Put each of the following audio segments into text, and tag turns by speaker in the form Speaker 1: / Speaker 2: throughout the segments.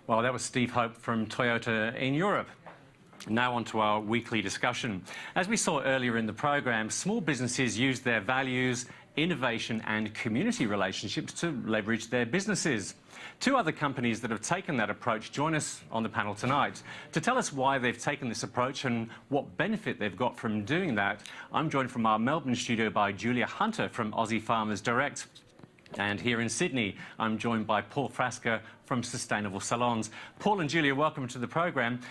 Speaker 1: Well, that was Steve Hope from Toyota in Europe. Now on to our weekly discussion. As we saw earlier in the program, small businesses use their values, innovation and community relationships to leverage their businesses. Two other companies that have taken that approach join us on the panel tonight. To tell us why they've taken this approach and what benefit they've got from doing that, I'm joined from our Melbourne studio by Julia Hunter from Aussie Farmers Direct. And here in Sydney, I'm joined by Paul Frasca from Sustainable Salons. Paul and Julia, welcome to the program.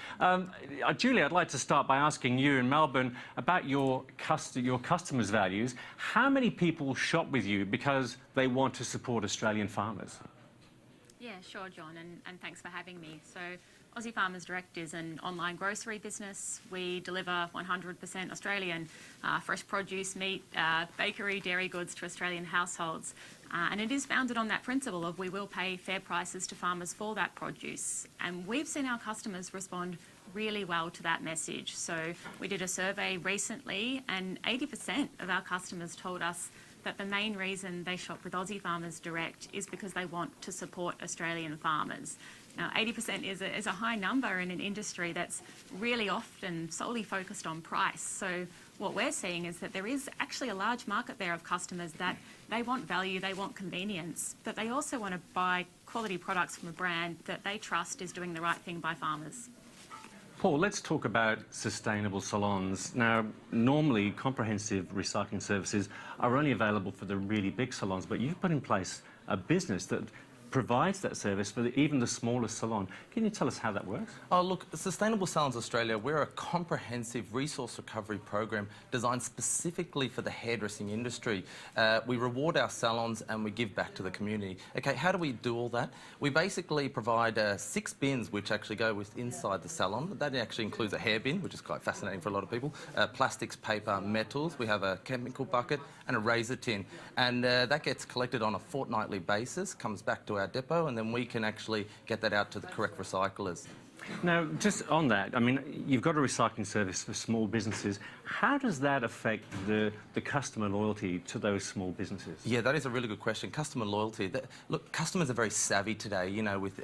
Speaker 1: Julia, I'd like to start by asking you in Melbourne about your customers' values. How many people shop with you because they want to support Australian farmers?
Speaker 2: Yeah, sure, John, and thanks for having me. So, Aussie Farmers Direct is an online grocery business. We deliver 100% Australian fresh produce, meat, bakery, dairy goods to Australian households. And it is founded on that principle of we will pay fair prices to farmers for that produce. And we've seen our customers respond really well to that message. So we did a survey recently and 80% of our customers told us that the main reason they shop with Aussie Farmers Direct is because they want to support Australian farmers. Now, 80% is a high number in an industry that's really often solely focused on price. So what we're seeing is that there is actually a large market there of customers that they want value, they want convenience, but they also want to buy quality products from a brand that they trust is doing the right thing by farmers.
Speaker 1: Paul, let's talk about sustainable salons. Now, normally comprehensive recycling services are only available for the really big salons, but you've put in place a business that provides that service for even the smallest salon. Can you tell us how that works?
Speaker 3: Oh, look, Sustainable Salons Australia, we're a comprehensive resource recovery program designed specifically for the hairdressing industry. We reward our salons and we give back to the community. Okay, how do we do all that? We basically provide 6 bins which actually go inside the salon. That actually includes a hair bin, which is quite fascinating for a lot of people, plastics, paper, metals. We have a chemical bucket and a razor tin. And that gets collected on a fortnightly basis, comes back to our depot, and then we can actually get that out to the correct recyclers.
Speaker 1: Now, just on that, I mean, you've got a recycling service for small businesses. How does that affect the customer loyalty to those small businesses?
Speaker 3: Yeah, that is a really good question. Customer loyalty. Look, customers are very savvy today, you know, with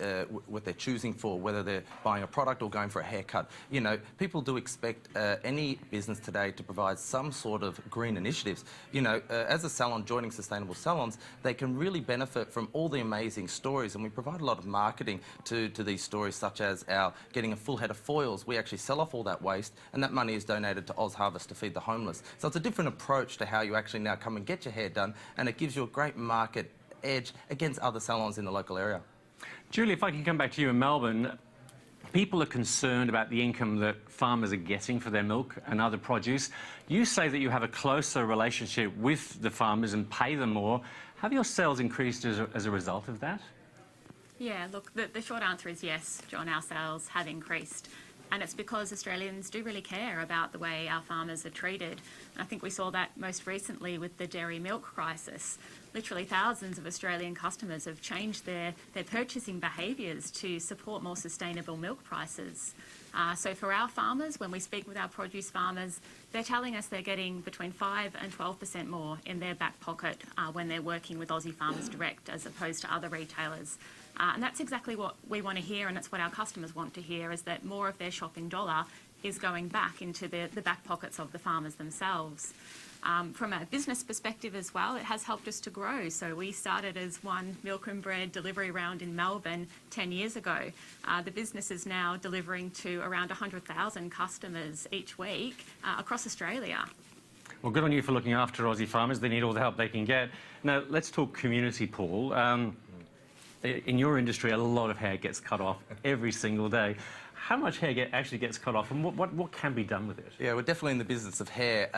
Speaker 3: what they're choosing for, whether they're buying a product or going for a haircut. You know, people do expect any business today to provide some sort of green initiatives. You know, as a salon joining Sustainable Salons, they can really benefit from all the amazing stories, and we provide a lot of marketing to these stories, such as our getting a full head of foils. We actually sell off all that waste, and that money is donated to Oz Harvest to feed the homeless. So it's a different approach to how you actually now come and get your hair done, and it gives you a great market edge against other salons in the local area.
Speaker 1: Julie, if I can come back to you in Melbourne, people are concerned about the income that farmers are getting for their milk and other produce. You say that you have a closer relationship with the farmers and pay them more. Have your sales increased as a result of that?
Speaker 2: Yeah, look, the short answer is yes, John, our sales have increased. And it's because Australians do really care about the way our farmers are treated. And I think we saw that most recently with the dairy milk crisis. Literally thousands of Australian customers have changed their purchasing behaviours to support more sustainable milk prices. So for our farmers, when we speak with our produce farmers, they're telling us they're getting between 5 and 12% more in their back pocket when they're working with Aussie Farmers Direct as opposed to other retailers. And that's exactly what we want to hear, and it's what our customers want to hear, is that more of their shopping dollar is going back into the back pockets of the farmers themselves. From a business perspective as well, it has helped us to grow. So we started as one milk and bread delivery round in Melbourne 10 years ago. The business is now delivering to around 100,000 customers each week across Australia.
Speaker 1: Well, good on you for looking after Aussie farmers. They need all the help they can get. Now, let's talk community, Paul. In your industry, a lot of hair gets cut off every single day. How much hair actually gets cut off, and what can be done with it?
Speaker 3: Yeah, we're definitely in the business of hair.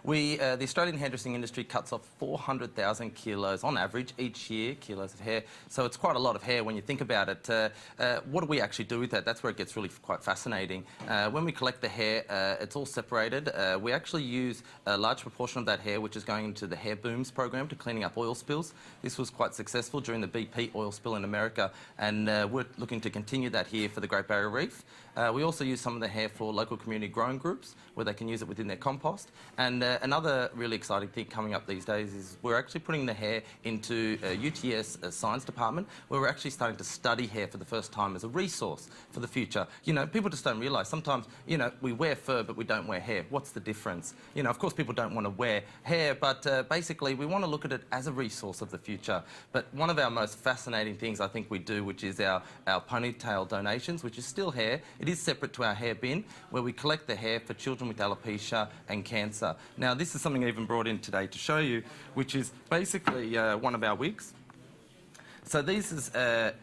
Speaker 3: The Australian hairdressing industry cuts off 400,000 kilos on average each year, kilos of hair. So it's quite a lot of hair when you think about it. What do we actually do with that? That's where it gets really quite fascinating. When we collect the hair, it's all separated. We actually use a large proportion of that hair, which is going into the Hair Booms program to cleaning up oil spills. This was quite successful during the BP oil spill in America, and we're looking to continue that here for the Great Barrier Reef. reef. We also use some of the hair for local community growing groups where they can use it within their compost. And another really exciting thing coming up these days is we're actually putting the hair into UTS science department, where we're actually starting to study hair for the first time as a resource for the future. You know, people just don't realise sometimes, you know, we wear fur but we don't wear hair. What's the difference? You know, of course people don't want to wear hair, but basically we want to look at it as a resource of the future. But one of our most fascinating things I think we do, which is our ponytail donations, which is still hair. It is separate to our hair bin, where we collect the hair for children with alopecia and cancer. Now, this is something I even brought in today to show you, which is basically one of our wigs. So this is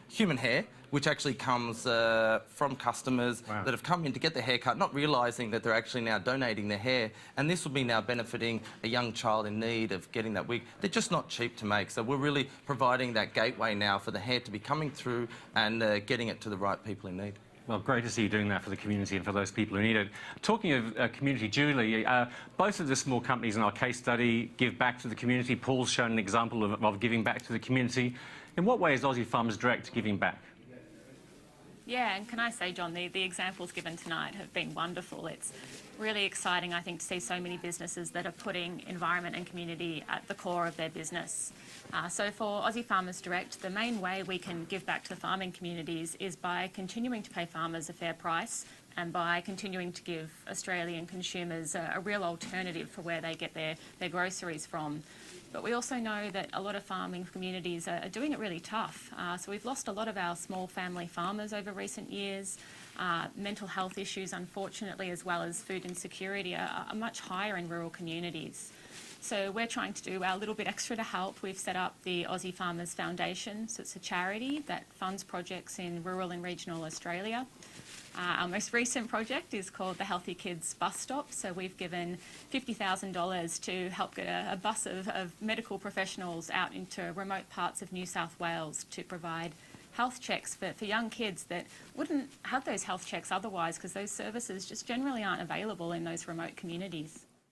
Speaker 3: human hair, which actually comes from customers that have come in to get their hair cut, not realising that they're actually now donating their hair. And this will be now benefiting a young child in need of getting that wig. They're just not cheap to make. So we're really providing that gateway now for the hair to be coming through and getting it to the right people in need.
Speaker 1: Well, great to see you doing that for the community and for those people who need it. Talking of community, Julie, both of the small companies in our case study give back to the community. Paul's shown an example of giving back to the community. In what way is Aussie Farmers Direct giving back?
Speaker 2: Yeah, and can I say, Jon, the examples given tonight have been wonderful. It's really exciting, I think, to see so many businesses that are putting environment and community at the core of their business. So for Aussie Farmers Direct, the main way we can give back to the farming communities is by continuing to pay farmers a fair price and by continuing to give Australian consumers a real alternative for where they get their groceries from. But we also know that a lot of farming communities are doing it really tough. So we've lost a lot of our small family farmers over recent years. Mental health issues, unfortunately, as well as food insecurity are much higher in rural communities. So we're trying to do our little bit extra to help. We've set up the Aussie Farmers Foundation. So it's a charity that funds projects in rural and regional Australia. Our most recent project is called the Healthy Kids Bus Stop. So we've given $50,000 to help get a bus of medical professionals out into remote parts of New South Wales to provide health checks for young kids that wouldn't have those health checks otherwise, because those services just generally aren't available in those remote communities.